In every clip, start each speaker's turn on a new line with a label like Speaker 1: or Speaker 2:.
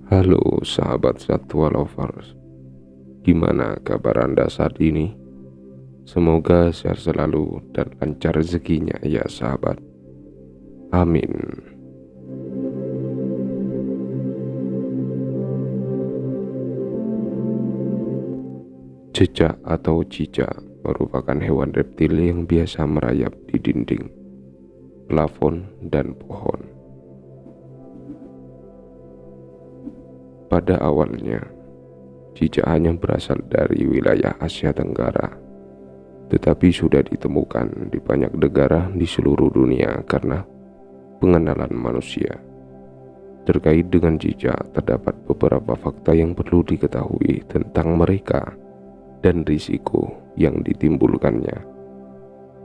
Speaker 1: Halo sahabat satwa lovers, gimana kabar Anda saat ini? Semoga sehat selalu dan lancar rezekinya ya sahabat. Amin. Cicak atau cicak merupakan hewan reptil yang biasa merayap di dinding, plafon, dan pohon. Pada awalnya, cicak hanya berasal dari wilayah Asia Tenggara, tetapi sudah ditemukan di banyak negara di seluruh dunia karena pengenalan manusia. Terkait dengan cicak, terdapat beberapa fakta yang perlu diketahui tentang mereka dan risiko yang ditimbulkannya.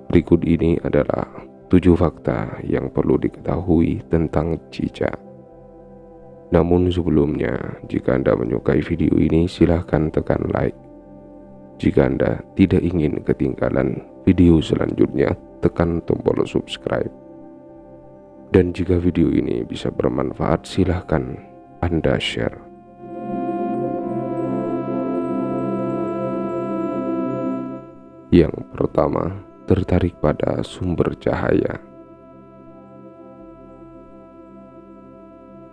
Speaker 1: Berikut ini adalah 7 fakta yang perlu diketahui tentang cicak. Namun sebelumnya, jika Anda menyukai video ini, silahkan tekan like. Jika Anda tidak ingin ketinggalan video selanjutnya, tekan tombol subscribe. Dan jika video ini bisa bermanfaat, silahkan Anda share. Yang pertama, tertarik pada sumber cahaya.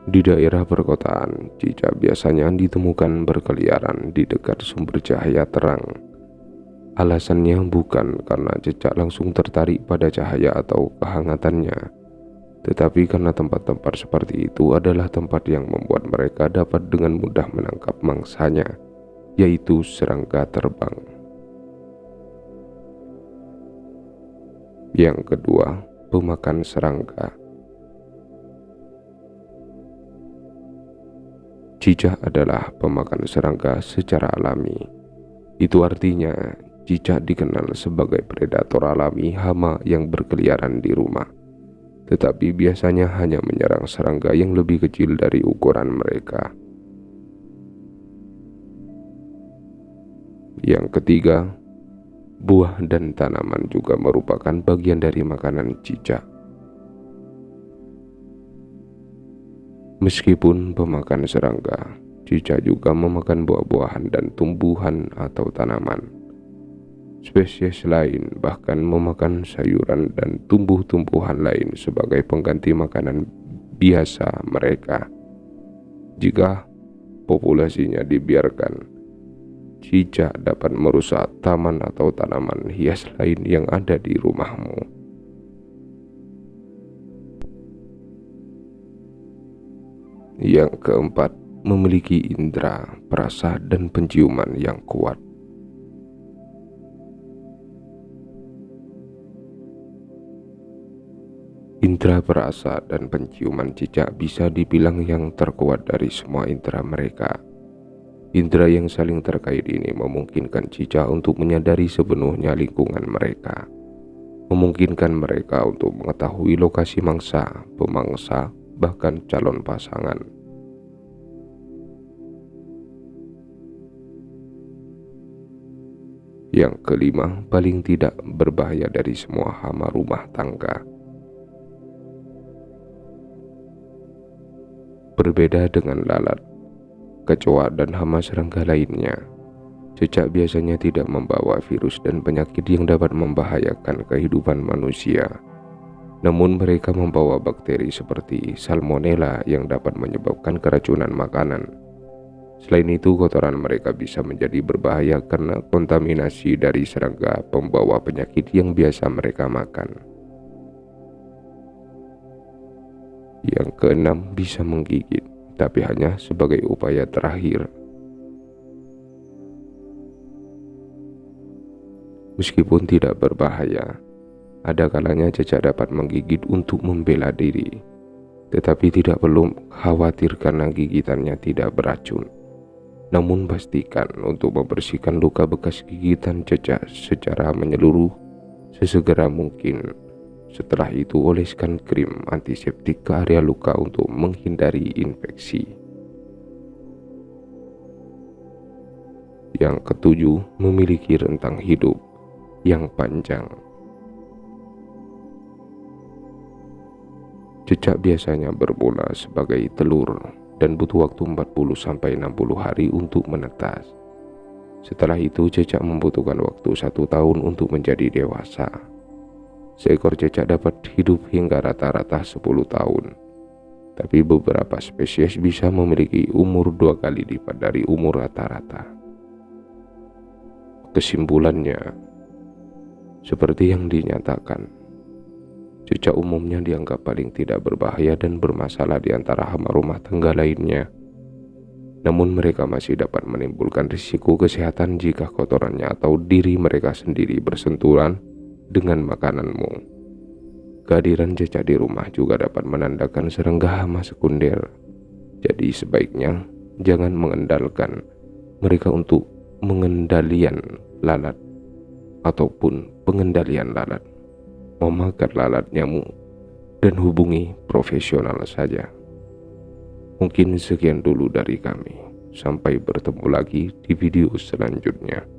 Speaker 1: Di daerah perkotaan, cicak biasanya ditemukan berkeliaran di dekat sumber cahaya terang. Alasannya bukan karena cicak langsung tertarik pada cahaya atau kehangatannya, tetapi karena tempat-tempat seperti itu adalah tempat yang membuat mereka dapat dengan mudah menangkap mangsanya, yaitu serangga terbang. Yang kedua, pemakan serangga. Cicak adalah pemakan serangga secara alami. Itu artinya cicak dikenal sebagai predator alami hama yang berkeliaran di rumah, tetapi biasanya hanya menyerang serangga yang lebih kecil dari ukuran mereka. Yang ketiga, buah dan tanaman juga merupakan bagian dari makanan cicak. Meskipun pemakan serangga, cicak juga memakan buah-buahan dan tumbuhan atau tanaman. Spesies lain bahkan memakan sayuran dan tumbuh-tumbuhan lain sebagai pengganti makanan biasa mereka. Jika populasinya dibiarkan, cicak dapat merusak taman atau tanaman hias lain yang ada di rumahmu. Yang keempat, memiliki indera perasa dan penciuman yang kuat. Indera perasa dan penciuman cicak bisa dibilang yang terkuat dari semua indera mereka. Indera yang saling terkait ini memungkinkan cicak untuk menyadari sepenuhnya lingkungan mereka, memungkinkan mereka untuk mengetahui lokasi mangsa, pemangsa, bahkan calon pasangan. Yang kelima, paling tidak berbahaya dari semua hama rumah tangga. Berbeda dengan lalat, kecoa, dan hama serangga lainnya, cicak biasanya tidak membawa virus dan penyakit yang dapat membahayakan kehidupan manusia. Namun mereka membawa bakteri seperti salmonella yang dapat menyebabkan keracunan makanan. Selain itu, kotoran mereka bisa menjadi berbahaya karena kontaminasi dari serangga pembawa penyakit yang biasa mereka makan. Yang keenam, bisa menggigit, tapi hanya sebagai upaya terakhir. Meskipun tidak berbahaya, ada kalanya cicak dapat menggigit untuk membela diri, tetapi tidak perlu khawatir karena gigitannya tidak beracun. Namun pastikan untuk membersihkan luka bekas gigitan cicak secara menyeluruh sesegera mungkin. Setelah itu, oleskan krim antiseptik ke area luka untuk menghindari infeksi. Yang ketujuh, memiliki rentang hidup yang panjang. Cicak biasanya bermula sebagai telur, dan butuh waktu 40-60 hari untuk menetas. Setelah itu cecak membutuhkan waktu 1 tahun untuk menjadi dewasa. Seekor cecak dapat hidup hingga rata-rata 10 tahun. Tapi beberapa spesies bisa memiliki umur 2 kali lipat dari umur rata-rata. Kesimpulannya, seperti yang dinyatakan, cecak umumnya dianggap paling tidak berbahaya dan bermasalah di antara hama rumah tangga lainnya. Namun mereka masih dapat menimbulkan risiko kesehatan jika kotorannya atau diri mereka sendiri bersentuhan dengan makananmu. Kehadiran cecak di rumah juga dapat menandakan serangga hama sekunder. Jadi sebaiknya jangan mengandalkan mereka untuk mengendalian lalat ataupun pengendalian lalat. Memakan lalat nyamuk dan hubungi profesional saja. Mungkin sekian dulu dari kami. Sampai bertemu lagi di video selanjutnya.